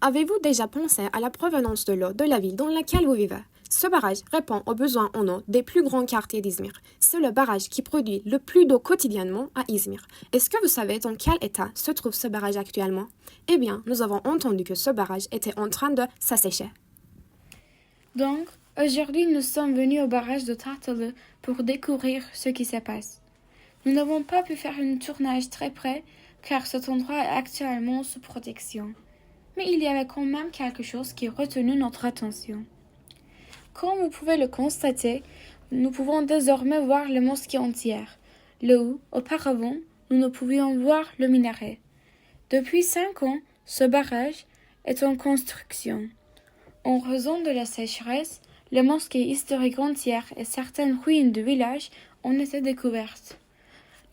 Avez-vous déjà pensé à la provenance de l'eau de la ville dans laquelle vous vivez? Ce barrage répond aux besoins en eau des plus grands quartiers d'Izmir. C'est le barrage qui produit le plus d'eau quotidiennement à Izmir. Est-ce que vous savez dans quel état se trouve ce barrage actuellement? Eh bien, nous avons entendu que ce barrage était en train de s'assécher. Donc, aujourd'hui, nous sommes venus au barrage de Tartale pour découvrir ce qui se passe. Nous n'avons pas pu faire un tournage très près car cet endroit est actuellement sous protection. Mais il y avait quand même quelque chose qui a retenu notre attention. Comme vous pouvez le constater, nous pouvons désormais voir la mosquée entière, là où, auparavant, nous ne pouvions voir le minaret. Depuis 5 ans, ce barrage est en construction. En raison de la sécheresse, la mosquée historique entière et certaines ruines du village ont été découvertes.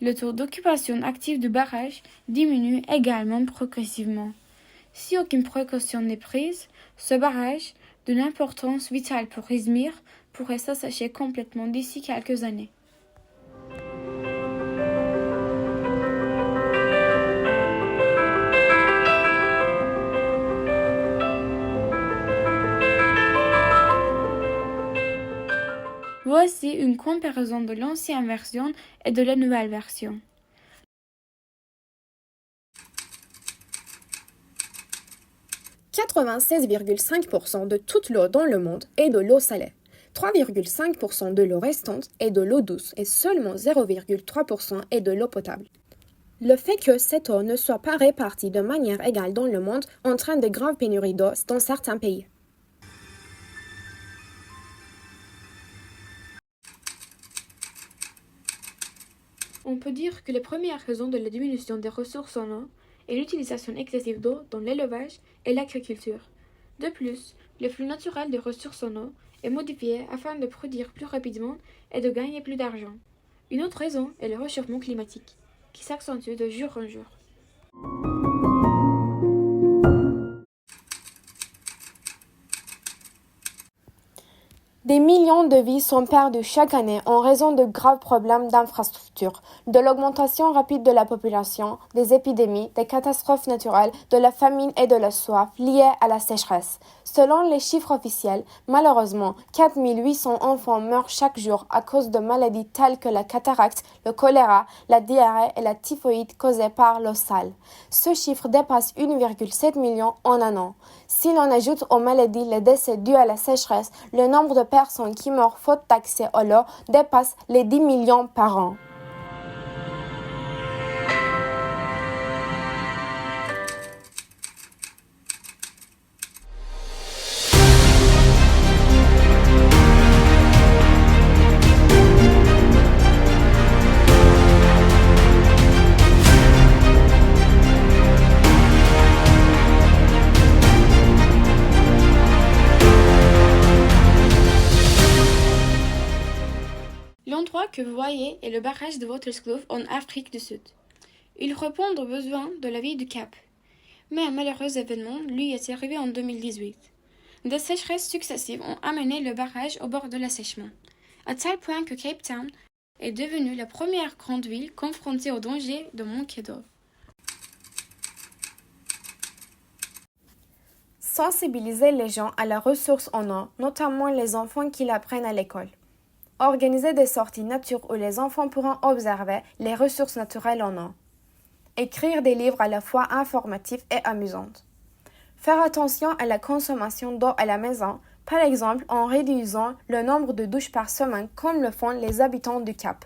Le taux d'occupation active du barrage diminue également progressivement. Si aucune précaution n'est prise, ce barrage, d'une importance vitale pour Izmir, pourrait s'assécher complètement d'ici quelques années. Voici une comparaison de l'ancienne version et de la nouvelle version. « 96,5% de toute l'eau dans le monde est de l'eau salée. 3,5% de l'eau restante est de l'eau douce et seulement 0,3% est de l'eau potable. Le fait que cette eau ne soit pas répartie de manière égale dans le monde entraîne de graves pénuries d'eau dans certains pays. On peut dire que les premières raisons de la diminution des ressources en eau est l'utilisation excessive d'eau dans l'élevage et l'agriculture. De plus, le flux naturel des ressources en eau est modifié afin de produire plus rapidement et de gagner plus d'argent. Une autre raison est le réchauffement climatique, qui s'accentue de jour en jour. Des millions de vies sont perdues chaque année en raison de graves problèmes d'infrastructure, de l'augmentation rapide de la population, des épidémies, des catastrophes naturelles, de la famine et de la soif liées à la sécheresse. Selon les chiffres officiels, malheureusement, 4800 enfants meurent chaque jour à cause de maladies telles que la cataracte, le choléra, la diarrhée et la typhoïde causée par l'eau sale. Ce chiffre dépasse 1,7 million en un an. Si l'on ajoute aux maladies les décès dus à la sécheresse, le nombre de personnes qui meurent faute d'accès à l'eau dépasse les 10 millions par an. L'endroit que vous voyez est le barrage de Waterkloof en Afrique du Sud. Il répond aux besoins de la ville du Cap. Mais un malheureux événement lui est arrivé en 2018. Des sécheresses successives ont amené le barrage au bord de l'assèchement, à tel point que Cape Town est devenue la première grande ville confrontée au danger de manquer d'eau. Sensibiliser les gens à la ressource en eau, notamment les enfants qui l'apprennent à l'école. Organiser des sorties nature où les enfants pourront observer les ressources naturelles en eau. Écrire des livres à la fois informatifs et amusants. Faire attention à la consommation d'eau à la maison, par exemple en réduisant le nombre de douches par semaine comme le font les habitants du Cap.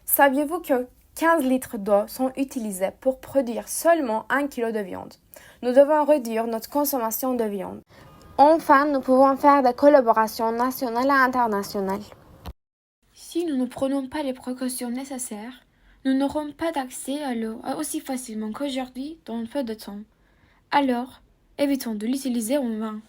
Saviez-vous que 15 litres d'eau sont utilisés pour produire seulement 1 kg de viande? Nous devons réduire notre consommation de viande. Enfin, nous pouvons faire des collaborations nationales et internationales. Si nous ne prenons pas les précautions nécessaires, nous n'aurons pas d'accès à l'eau aussi facilement qu'aujourd'hui dans peu de temps. Alors, évitons de l'utiliser en vain.